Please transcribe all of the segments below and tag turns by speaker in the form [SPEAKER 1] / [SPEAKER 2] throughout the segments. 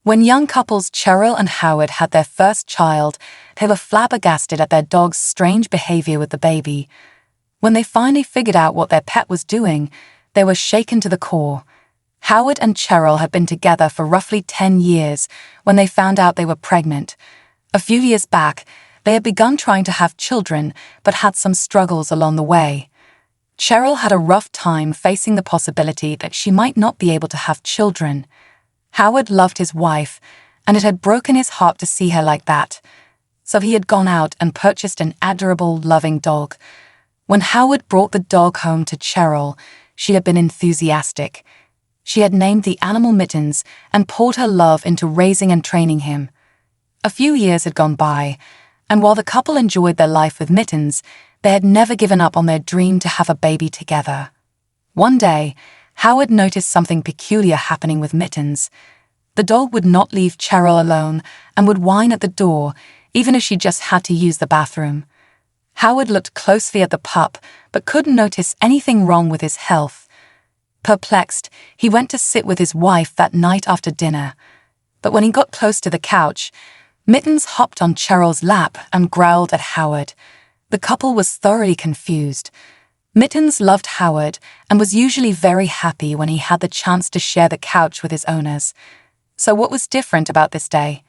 [SPEAKER 1] When young couples Cheryl and Howard had their first child, they were flabbergasted at their dog's strange behavior with the baby. When they finally figured out what their pet was doing, they were shaken to the core. Howard and Cheryl had been together for roughly 10 years when they found out they were pregnant. A few years back, they had begun trying to have children, but had some struggles along the way. Cheryl had a rough time facing the possibility that she might not be able to have children. Howard loved his wife, and it had broken his heart to see her like that. So he had gone out and purchased an adorable, loving dog. When Howard brought the dog home to Cheryl, she had been enthusiastic. She had named the animal Mittens and poured her love into raising and training him. A few years had gone by, and while the couple enjoyed their life with Mittens, they had never given up on their dream to have a baby together. One day, Howard noticed something peculiar happening with Mittens. The dog would not leave Cheryl alone and would whine at the door, even if she just had to use the bathroom. Howard looked closely at the pup, but couldn't notice anything wrong with his health. Perplexed, he went to sit with his wife that night after dinner. But when he got close to the couch, Mittens hopped on Cheryl's lap and growled at Howard. The couple was thoroughly confused. Mittens loved Howard and was usually very happy when he had the chance to share the couch with his owners. So what was different about this day?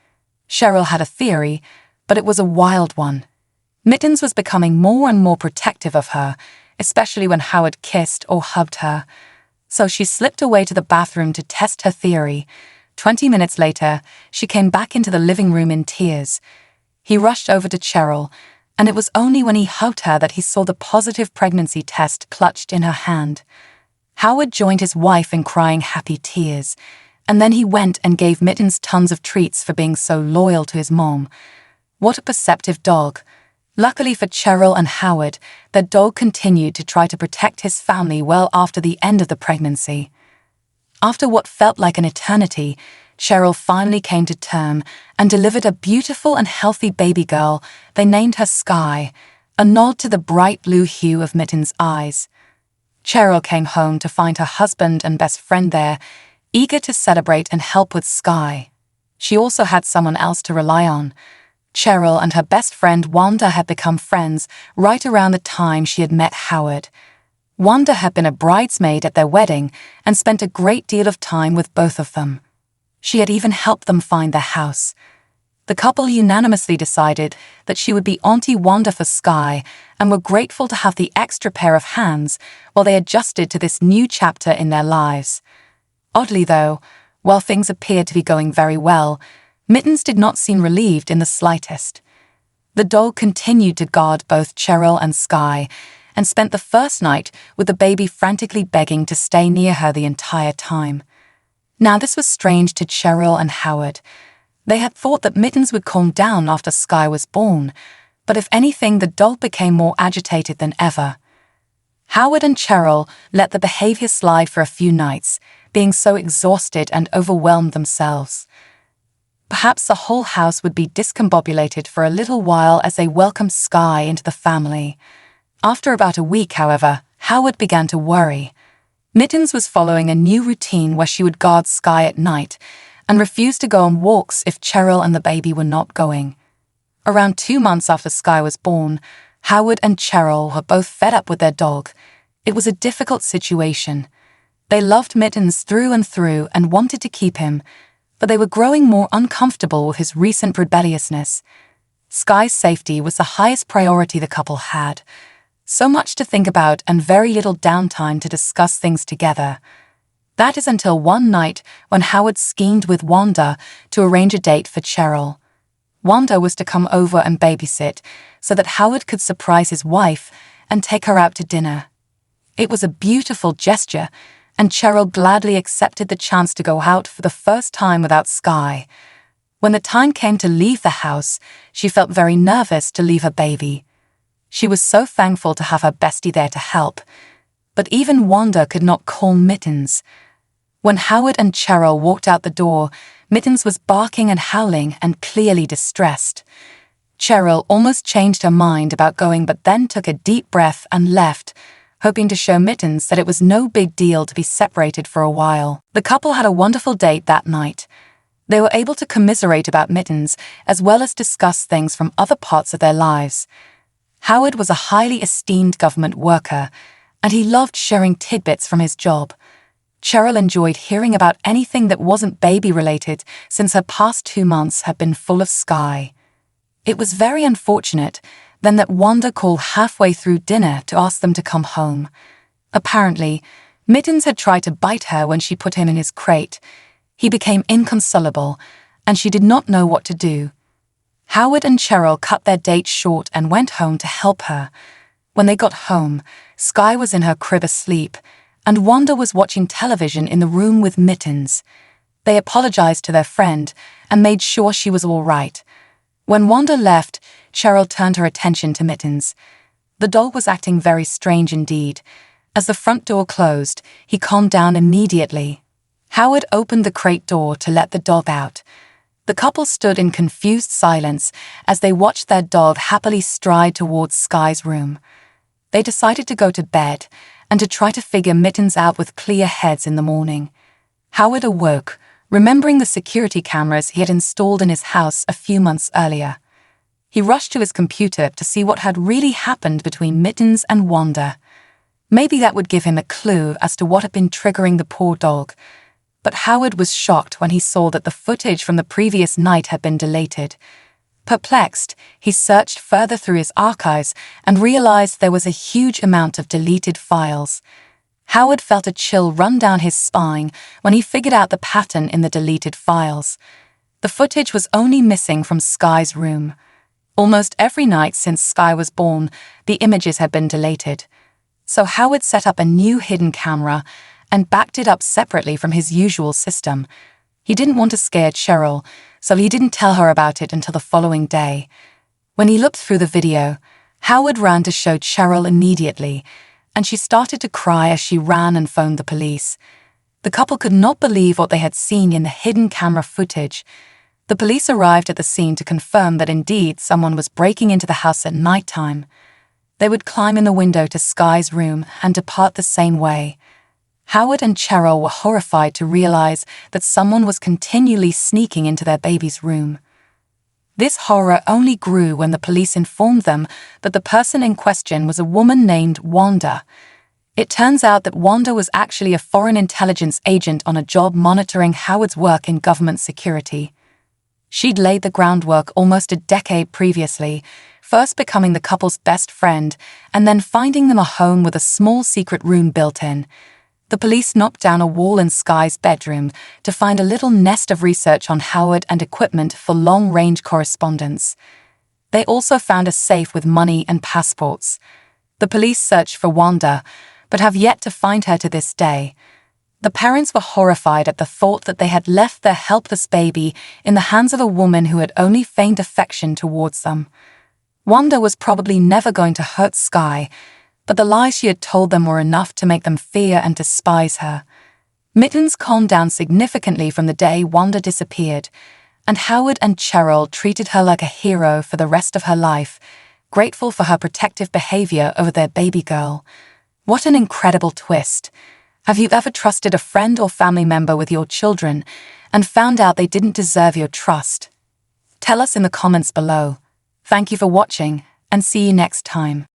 [SPEAKER 1] Cheryl had a theory, but it was a wild one. Mittens was becoming more and more protective of her, especially when Howard kissed or hugged her. So she slipped away to the bathroom to test her theory. 20 minutes later, she came back into the living room in tears. He rushed over to Cheryl, and it was only when he hugged her that he saw the positive pregnancy test clutched in her hand. Howard joined his wife in crying happy tears, and then he went and gave Mittens tons of treats for being so loyal to his mom. What a perceptive dog. Luckily for Cheryl and Howard, their dog continued to try to protect his family well after the end of the pregnancy. After what felt like an eternity, Cheryl finally came to term and delivered a beautiful and healthy baby girl. They named her Sky, a nod to the bright blue hue of Mittens' eyes. Cheryl came home to find her husband and best friend there, eager to celebrate and help with Sky. She also had someone else to rely on. Cheryl and her best friend Wanda had become friends right around the time she had met Howard. Wanda had been a bridesmaid at their wedding and spent a great deal of time with both of them. She had even helped them find their house. The couple unanimously decided that she would be Auntie Wanda for Sky and were grateful to have the extra pair of hands while they adjusted to this new chapter in their lives. Oddly though, while things appeared to be going very well, Mittens did not seem relieved in the slightest. The dog continued to guard both Cheryl and Sky and spent the first night with the baby frantically begging to stay near her the entire time. Now this was strange to Cheryl and Howard. They had thought that Mittens would calm down after Sky was born, but if anything, the dog became more agitated than ever. Howard and Cheryl let the behavior slide for a few nights, being so exhausted and overwhelmed themselves. Perhaps the whole house would be discombobulated for a little while as they welcomed Sky into the family. After about a week, however, Howard began to worry. Mittens was following a new routine where she would guard Sky at night and refused to go on walks if Cheryl and the baby were not going. Around 2 months after Sky was born, Howard and Cheryl were both fed up with their dog. It was a difficult situation. They loved Mittens through and through and wanted to keep him, but they were growing more uncomfortable with his recent rebelliousness. Sky's safety was the highest priority the couple had. So much to think about and very little downtime to discuss things together. That is until one night when Howard schemed with Wanda to arrange a date for Cheryl. Wanda was to come over and babysit so that Howard could surprise his wife and take her out to dinner. It was a beautiful gesture, and Cheryl gladly accepted the chance to go out for the first time without Sky. When the time came to leave the house, she felt very nervous to leave her baby. She was so thankful to have her bestie there to help, but even Wanda could not calm Mittens. When Howard and Cheryl walked out the door, Mittens was barking and howling and clearly distressed. Cheryl almost changed her mind about going but then took a deep breath and left, hoping to show Mittens that it was no big deal to be separated for a while. The couple had a wonderful date that night. They were able to commiserate about Mittens as well as discuss things from other parts of their lives. Howard was a highly esteemed government worker, and he loved sharing tidbits from his job. Cheryl enjoyed hearing about anything that wasn't baby-related since her past 2 months had been full of Sky. It was very unfortunate then that Wanda called halfway through dinner to ask them to come home. Apparently, Mittens had tried to bite her when she put him in his crate. He became inconsolable, and she did not know what to do. Howard and Cheryl cut their date short and went home to help her. When they got home, Sky was in her crib asleep, and Wanda was watching television in the room with Mittens. They apologized to their friend and made sure she was all right. When Wanda left, Cheryl turned her attention to Mittens. The dog was acting very strange indeed. As the front door closed, he calmed down immediately. Howard opened the crate door to let the dog out. The couple stood in confused silence as they watched their dog happily stride towards Sky's room. They decided to go to bed and to try to figure Mittens out with clear heads in the morning. Howard awoke, remembering the security cameras he had installed in his house a few months earlier. He rushed to his computer to see what had really happened between Mittens and Wanda. Maybe that would give him a clue as to what had been triggering the poor dog. But Howard was shocked when he saw that the footage from the previous night had been deleted. Perplexed, he searched further through his archives and realized there was a huge amount of deleted files. Howard felt a chill run down his spine when he figured out the pattern in the deleted files. The footage was only missing from Sky's room. Almost every night since Sky was born, the images had been deleted. So Howard set up a new hidden camera and backed it up separately from his usual system. He didn't want to scare Cheryl, so he didn't tell her about it until the following day. When he looked through the video, Howard ran to show Cheryl immediately, and she started to cry as she ran and phoned the police. The couple could not believe what they had seen in the hidden camera footage. The police arrived at the scene to confirm that indeed someone was breaking into the house at nighttime. They would climb in the window to Sky's room and depart the same way. Howard and Cheryl were horrified to realize that someone was continually sneaking into their baby's room. This horror only grew when the police informed them that the person in question was a woman named Wanda. It turns out that Wanda was actually a foreign intelligence agent on a job monitoring Howard's work in government security. She'd laid the groundwork almost a decade previously, first becoming the couple's best friend and then finding them a home with a small secret room built in. The police knocked down a wall in Sky's bedroom to find a little nest of research on Howard and equipment for long-range correspondence. They also found a safe with money and passports. The police searched for Wanda, but have yet to find her to this day. The parents were horrified at the thought that they had left their helpless baby in the hands of a woman who had only feigned affection towards them. Wanda was probably never going to hurt Sky, but the lies she had told them were enough to make them fear and despise her. Mittens calmed down significantly from the day Wanda disappeared, and Howard and Cheryl treated her like a hero for the rest of her life, grateful for her protective behavior over their baby girl. What an incredible twist! Have you ever trusted a friend or family member with your children and found out they didn't deserve your trust? Tell us in the comments below. Thank you for watching, and see you next time.